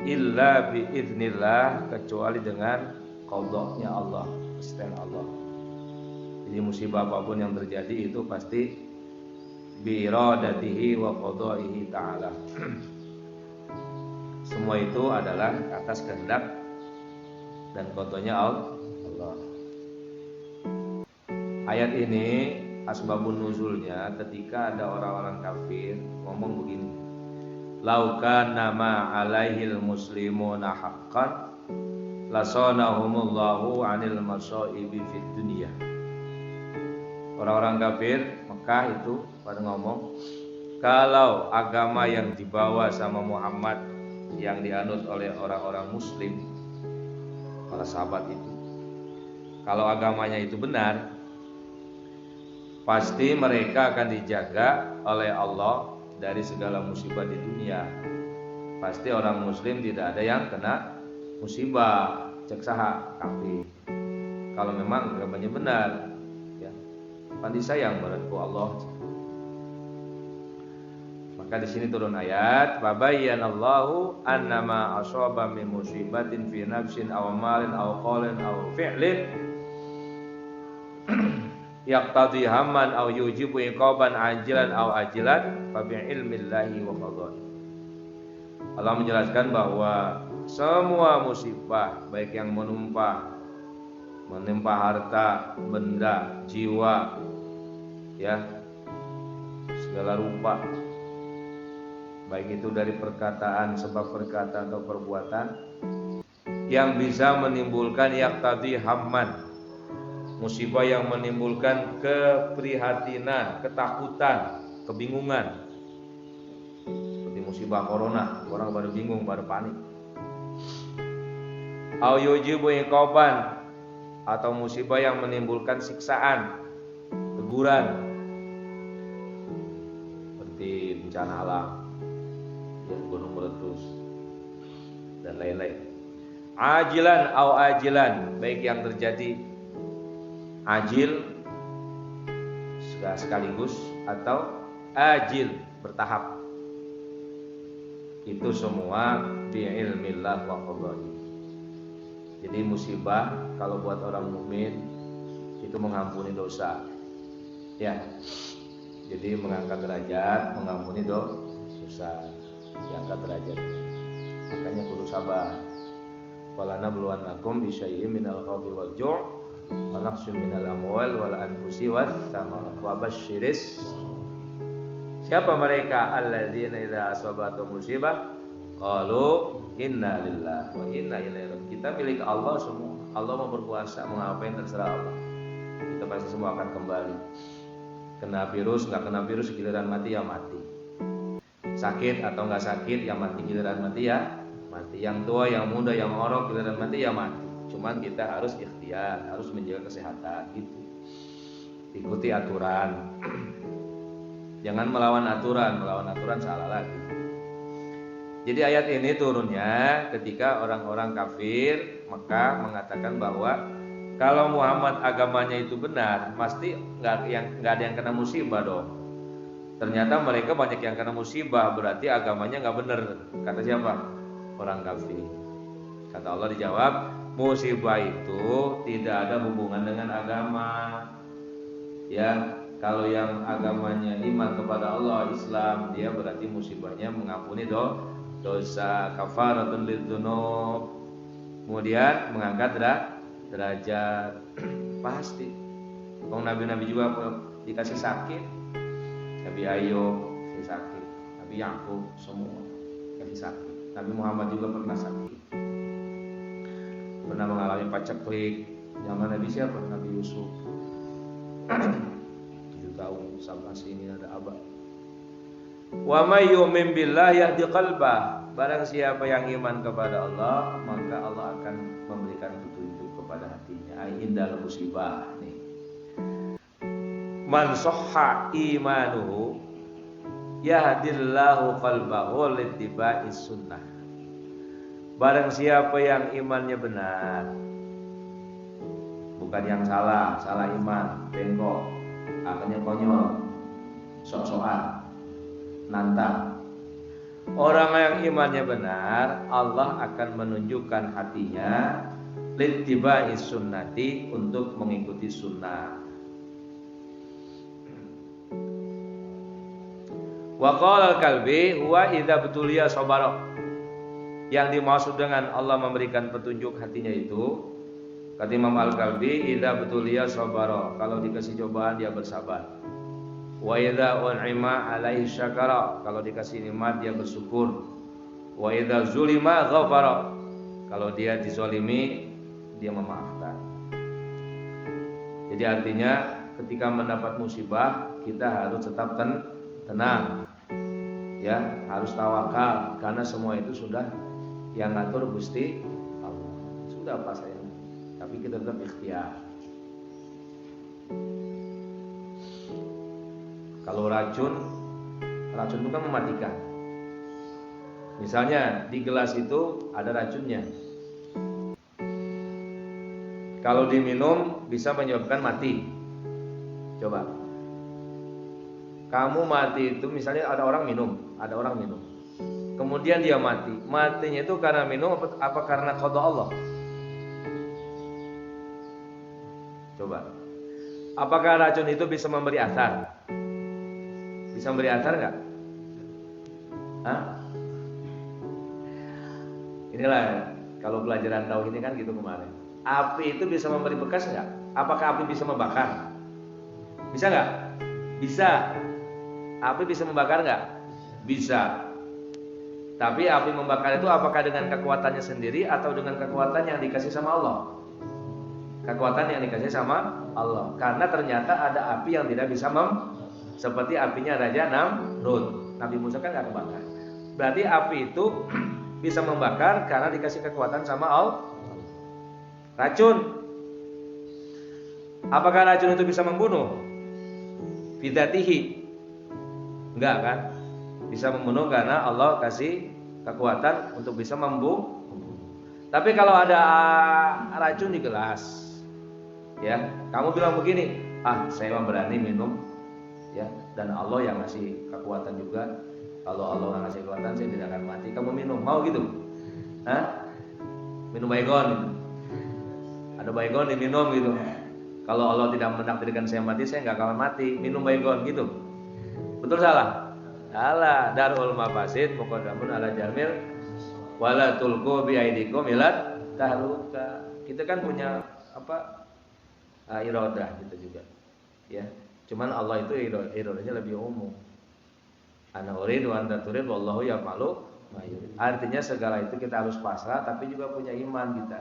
illa biiznillah, kecuali dengan qadanya Allah, kestentuan Allah. Jadi musibah apapun yang terjadi itu pasti bi iradatihi wa qadaihi ta'ala. Semua itu adalah atas kehendak dan qadanya Allah. Ayat ini asbabun nuzulnya ketika ada orang-orang kafir ngomong begini, laukana ma alaihil muslimuna haqqan lasanahumullahu anil masaibi fid dunya. Orang-orang kafir Mekah itu pada ngomong, kalau agama yang dibawa sama Muhammad, yang dianut oleh orang-orang muslim, para sahabat itu, kalau agamanya itu benar, pasti mereka akan dijaga oleh Allah dari segala musibah di dunia. Pasti orang muslim tidak ada yang kena musibah, cek saha kafir. Kalau memang agamanya benar, ya, pasti sayang beratku Allah. Maka di sini turun ayat, fabayyanallahu annama asaba min musibatin fi nafsin aw malin aw qalin aw fi'lin yaqtadi hamman aw yujibu iqaban ajilan aw ajilan fa bi ilmillahi wa qadar. Allah menjelaskan bahwa semua musibah, baik yang menimpa harta, benda, jiwa, ya, segala rupa, baik itu dari perkataan, sebab perkataan atau perbuatan, yang bisa menimbulkan yaqtadi hamman, musibah yang menimbulkan keprihatinan, ketakutan, kebingungan. Seperti musibah corona, orang baru bingung, baru panik. Au yujibu iqaban, atau musibah yang menimbulkan siksaan, teguran, seperti bencana alam, gunung meletus dan lain-lain. Ajilan au ajilan, baik yang terjadi ajil sekaligus atau ajil bertahap. Itu semua bi ilmillah wa qadari. Jadi musibah kalau buat orang mukmin itu mengampuni dosa. Ya. Jadi mengangkat derajat, mengampuni dosa, diangkat derajat. Makanya kudu sabar. Wala nabluwannakum bisyai'im minal khawfi wal ju' wa naqsin minal amwal wal anfusi wath thamarat wa basyiris. Siapa mereka? Alladzina idza asabatuhum musibah qalu inna lillahi wa inna ilaihi raji'un. Kita milik Allah semua. Allah mau berkuasa, mau ngapain terserah Allah. Kita pasti semua akan kembali. Kena virus, nggak kena virus, giliran mati ya mati. Sakit atau nggak sakit, yang mati giliran mati ya mati. Yang tua, yang muda, yang orok, giliran mati ya mati. Cuman kita harus ikhtiar, harus menjaga kesehatan gitu. Ikuti aturan. Jangan melawan aturan salah lagi. Jadi ayat ini turunnya ketika orang-orang kafir Mekah mengatakan bahwa kalau Muhammad agamanya itu benar, pasti nggak ada yang kena musibah dong. Ternyata mereka banyak yang kena musibah, berarti agamanya nggak benar. Kata siapa? Orang kafir. Kata Allah dijawab, musibah itu tidak ada hubungan dengan agama. Ya, kalau yang agamanya iman kepada Allah, Islam, dia berarti musibahnya mengampuni dosa, kafaratun lidzunub. Kemudian mengangkat derajat. Pasti. Kalau nabi-nabi juga dikasih sakit. Nabi Ayub kasih sakit, Nabi Yakub semua kasih sakit. Nabi Muhammad juga pernah sakit, pernah mengalami paceklik. Zaman Nabi siapa? Nabi Yusuf 7 tahun sampai sini ada abad. Wa may yu'min billahi yahdi qalbah. Barang siapa yang iman kepada Allah, maka Allah akan memberikan petunjuk kepada hatinya. Indal musibah nih. Man sahha imanuhu yahdillahu qalbahu littiba'is sunnah. Barang siapa yang imannya benar, bukan yang salah iman, bengkok, akhirnya konyol, sok-sokan, nantang. Orang yang imannya benar, Allah akan menunjukkan hatinya littiba'i sunnati, untuk mengikuti sunnah. Wa qala al-Kalbi huwa idza betulia sabara. Yang dimaksud dengan Allah memberikan petunjuk hatinya itu, kata Imam Al-Kalbi, idza betulia sabara, kalau dikasih cobaan dia bersabar. Wa idza un'ima alaihi syakara, kalau dikasih nikmat dia bersyukur. Wa idza zulima ghafara, kalau dia dizalimi dia memaafkan. Jadi artinya ketika mendapat musibah kita harus tetap tenang. Ya, harus tawakal karena semua itu sudah yang ngatur Gusti Allah. Sudah apa saya? Tapi kita tetap ikhtiar. Kalau racun itu kan mematikan. Misalnya di gelas itu ada racunnya. Kalau diminum bisa menyebabkan mati. Coba. Kamu mati itu misalnya ada orang minum. Kemudian dia mati. Matinya itu karena minum apa karena qada Allah? Coba. Apakah racun itu bisa memberi asar? Bisa memberi asar enggak? Hah? Inilah kalau pelajaran tauhid ini kan gitu kemarin. Api itu bisa memberi bekas enggak? Apakah api bisa membakar? Bisa enggak? Bisa. Api bisa membakar enggak? Bisa. Tapi api membakar itu apakah dengan kekuatannya sendiri atau dengan kekuatan yang dikasih sama Allah? Kekuatan yang dikasih sama Allah. Karena ternyata ada api yang tidak bisa seperti apinya Raja Namrud. Nabi Musa kan enggak kebakar. Berarti api itu bisa membakar karena dikasih kekuatan sama Allah. Racun. Apakah racun itu bisa membunuh? Bidzatihi. Enggak kan? Bisa membunuh karena Allah kasih kekuatan untuk bisa membunuh. Tapi kalau ada racun di gelas, ya, kamu bilang begini, saya mah berani minum, ya, dan Allah yang ngasih kekuatan juga. Kalau Allah yang ngasih kekuatan, saya tidak akan mati. Kamu minum, mau gitu? Minum baygon, ada baygon diminum gitu. Kalau Allah tidak menakdirkan saya mati, saya nggak akan mati. Minum baygon gitu. Betul salah? Salah. Darul mafasid muqaddamun ala jamil wala tulqu bi aidikum ila tahluka. Kita kan punya iradah gitu juga. Ya. Cuman Allah itu iradahnya lebih umum. Ana uridu wa anta turid wallahu yaf'alu ma yurid. Artinya segala itu kita harus pasrah tapi juga punya iman kita.